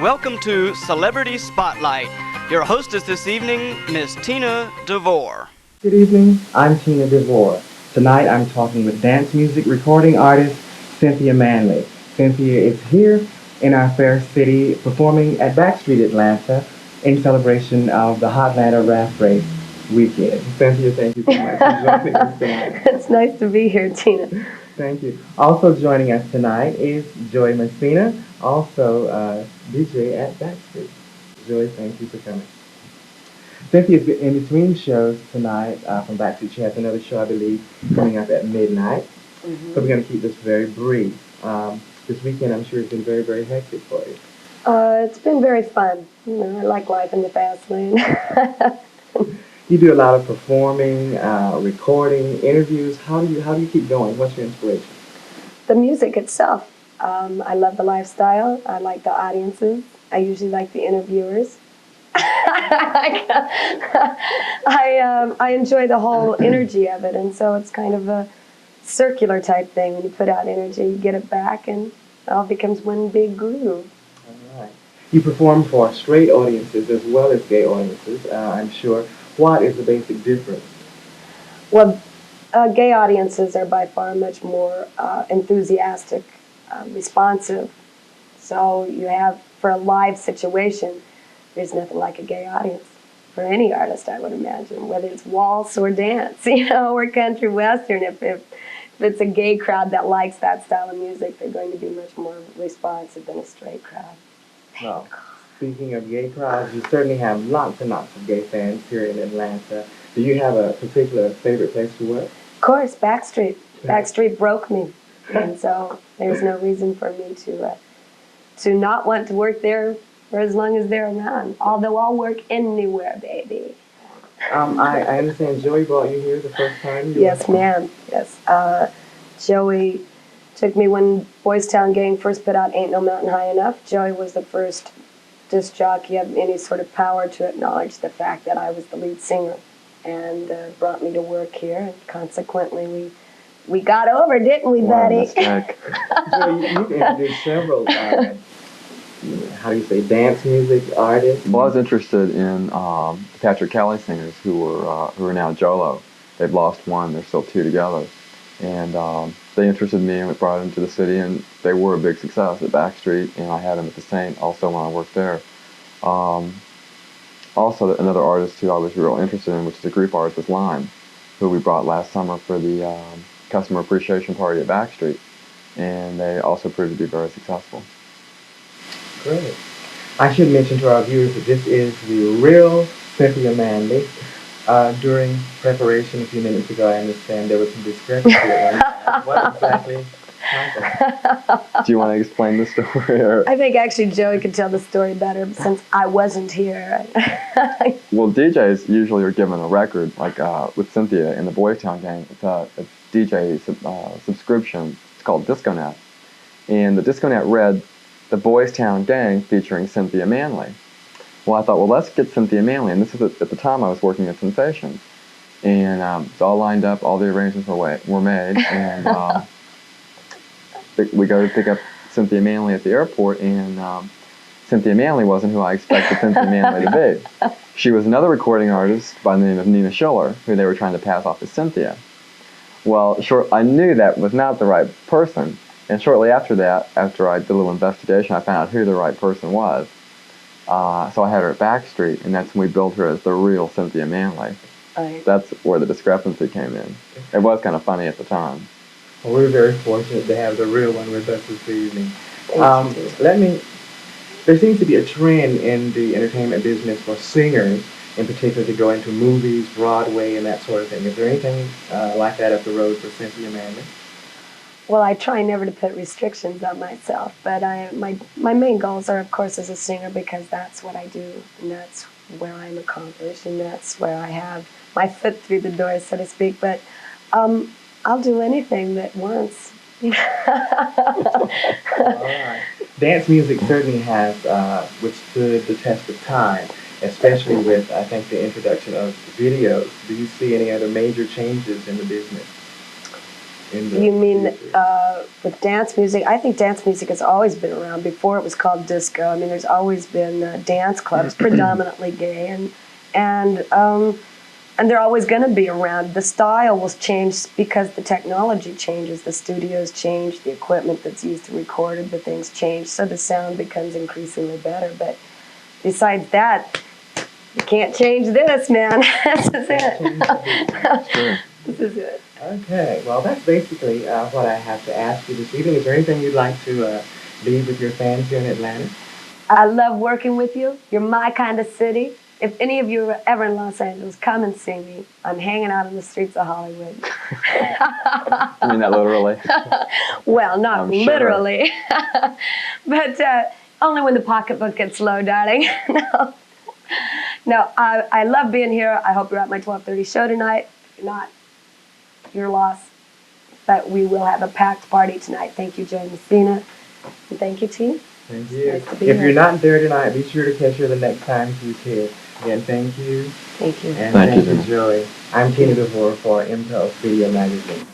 welcome to Celebrity Spotlight. Your hostess this evening, Miss Tina DeVore. Good evening, I'm Tina DeVore. Tonight I'm talking with dance music recording artist Cynthia Manley. Cynthia is here in our fair city performing at Backstreet, Atlanta in celebration of the Hotlanta Raft Race weekend. Cynthia, thank you so much for joining us tonight. It's nice to be here, Tina. Thank you. Also joining us tonight is Joy Messina, also DJ at Backstreet. Joy, thank you for coming. Cynthia's in between shows tonight from Backstreet. She has another show, I believe, coming up at midnight. Mm-hmm. So we're going to keep this very brief. This weekend, I'm sure it's been very, very hectic for you. It's been very fun. You know, I like life in the fast lane. You do a lot of performing, recording, interviews. How do you keep going? What's your inspiration? The music itself. I love the lifestyle. I like the audiences. I usually like the interviewers. I enjoy the whole energy of it, and so it's kind of a circular type thing. When you put out energy, you get it back, and it all becomes one big groove. All right. You perform for straight audiences as well as gay audiences, I'm sure. What is the basic difference? Well, gay audiences are by far much more enthusiastic, responsive. So you have, for a live situation, there's nothing like a gay audience for any artist, I would imagine, whether it's waltz or dance, or country western. If it's a gay crowd that likes that style of music, they're going to be much more responsive than a straight crowd. Well, speaking of gay crowds, you certainly have lots and lots of gay fans here in Atlanta. Do you have a particular favorite place to work? Of course, Backstreet. Backstreet broke me, and so there's no reason for me to not want to work there for as long as they're around. Although I'll work anywhere, baby. I understand Joey brought you here the first time. Yes, ma'am. Yes. Joey took me when Boys Town Gang first put out Ain't No Mountain High Enough. Joey was the first disc jockey of any sort of power to acknowledge the fact that I was the lead singer, and brought me to work here. And consequently, we got over, didn't we, buddy? Joey, you've introduced several, how do you say, dance music artists. Well, I was interested in the Patrick Kelly singers who are now Jolo. They've lost one; they're still two together, and they interested me, and we brought them to the city, and they were a big success at Backstreet, and I had them at the Saint also when I worked there. Also, another artist who I was real interested in, which is a group artist, was Lime, who we brought last summer for the customer appreciation party at Backstreet, and they also proved to be very successful. Great. I should mention to our viewers that this is the real Cynthia Manley. During preparation a few minutes ago, I understand there was some discrepancy. What exactly happened? Do you want to explain the story? Or? I think actually Joey could tell the story better since I wasn't here. Well, DJs usually are given a record, like with Cynthia in the Boys Town Gang. It's a DJ subscription. It's called DiscoNet. And the DiscoNet read the Boys Town Gang featuring Cynthia Manley. Well, I thought, well, let's get Cynthia Manley. And this is at the time I was working at Sensations. And it's all lined up, all the arrangements were made. And we go to pick up Cynthia Manley at the airport, and Cynthia Manley wasn't who I expected Cynthia Manley to be. She was another recording artist by the name of Nina Schiller, who they were trying to pass off as Cynthia. Well, I knew that was not the right person. And shortly after that, after I did a little investigation, I found out who the right person was. So I had her at Backstreet, and that's when we billed her as the real Cynthia Manley. Right. That's where the discrepancy came in. It was kind of funny at the time. Well, we're very fortunate to have the real one with us this evening. There seems to be a trend in the entertainment business for singers, in particular, to go into movies, Broadway, and that sort of thing. Is there anything like that up the road for Cynthia Manley? Well, I try never to put restrictions on myself, but my main goals are, of course, as a singer, because that's what I do, and that's where I'm accomplished, and that's where I have my foot through the door, so to speak. But I'll do anything that once. All right. Dance music certainly has withstood the test of time, especially with, I think, the introduction of videos. Do you see any other major changes in the business? in the You mean future? with dance music? I think dance music has always been around. Before it was called disco. I mean, there's always been dance clubs, predominantly gay, and they're always going to be around. The style will change because the technology changes. The studios change, the equipment that's used to record it, the things change, so the sound becomes increasingly better. But besides that, you can't change this, man. This is it. Sure. This is it. Okay, well, that's basically what I have to ask you this evening. Is there anything you'd like to leave with your fans here in Atlanta? I love working with you. You're my kind of city. If any of you are ever in Los Angeles, come and see me. I'm hanging out in the streets of Hollywood. I mean that literally. Well, not I'm sure. literally, but only when the pocketbook gets low, darling. No, I love being here. I hope you're at my 12:30 show tonight. If you're not, your loss. But we will have a packed party tonight. Thank you, Joe Messina. And thank you, T. Thank you. Nice to be If here. you're not there tonight, be sure to catch her the next time she's here. Again, thank you. Thank you. And Thank you, thank you, Tina. Joey. I'm Tina DeVore for Impulse Video Magazine.